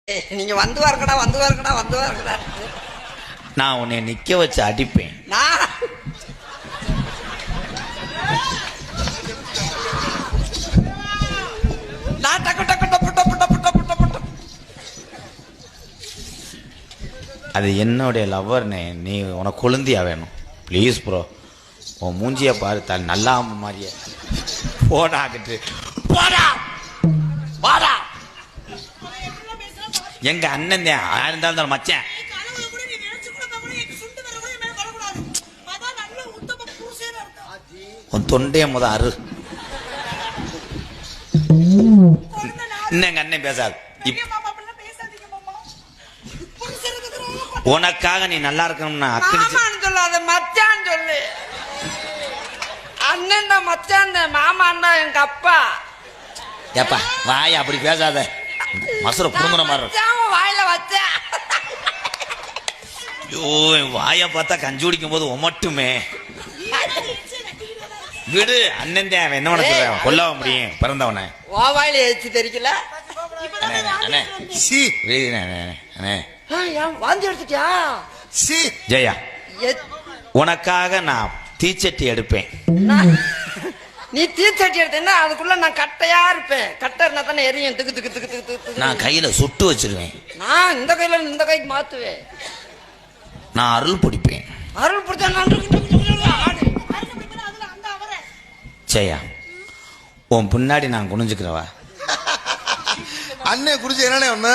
நீங்க வந்து வாருங்கடா. நான் உன்னை நிக்க வச்சு அடிப்பேன். அது என்னுடைய லவ்வர்னே. நீ உனக்கு கொழுந்தியா வேணும் ப்ளீஸ் ப்ரோ. உன் மூஞ்சிய பாரு நல்லா மாதிரியே போடாக்கிட்டு போடா வாடா. எங்க அண்ணன் தான் இருந்தாலும் மச்சான். உன் தொண்டைய முத அரு. இன்னும் எங்க அண்ணன் பேசாது. உனக்காக நீ நல்லா இருக்கணும்னா சொல்லாத மச்சான் சொல்லு. அண்ணன் தான் மச்சான், மாமான் தான் எங்க அப்பா. ஏப்பா வாய் அப்படி பேசாத. மசுர புடுங்குற மாதிரி வாயில வச்ச. ஐயோ வாய பார்த்தா கஞ்சி குடிக்கும் போது ஒமட்டுமே. விடு அண்ணன் தான் என்ன பண்ண சொல்ற. கொல்லாவ முடியும் பிறந்தவன. வா வாயில ஏச்சு தெரியல. வாந்தி எடுத்துட்டியா ஜெயா? உனக்காக நான் தீச்சட்டி எடுப்பேன். நீ தீச்சட்டி எடுத்தா அதுக்குள்ள நான் கட்டையா இருப்பேன். கட்டை இருந்தா தானே எரியும். திக்கு திக்கு திக்கு திக்கு திக்கு. நான் கையில சுட்டு வச்சிருவேன். நான் இந்த கையில இந்த கைக்கு மாத்துவேன். நான் அருள் பிடிப்பேன். அருள் பிடிச்சா ஜெயா உன் பின்னாடி நான் குனிஞ்சுக்கிறவா. அண்ணே குடிச்சு என்னண்ணே ஒண்ணு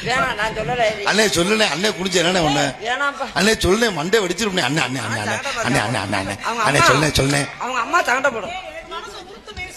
வேணாம். நான் சொல்லல. அண்ணே சொல்லுனே. அண்ணே குடிச்சு என்னண்ணே ஒண்ணு வேணாம்ப்பா. அண்ணே சொல்லுனே. மண்டே வெடிச்சிருப்பேன். அண்ணே அண்ணே அண்ணே அண்ணே அண்ணே அண்ணே அண்ணே அண்ணே அண்ணே சொல்லுனே சொல்லுனே. அவங்க அம்மா சண்டை போடும்.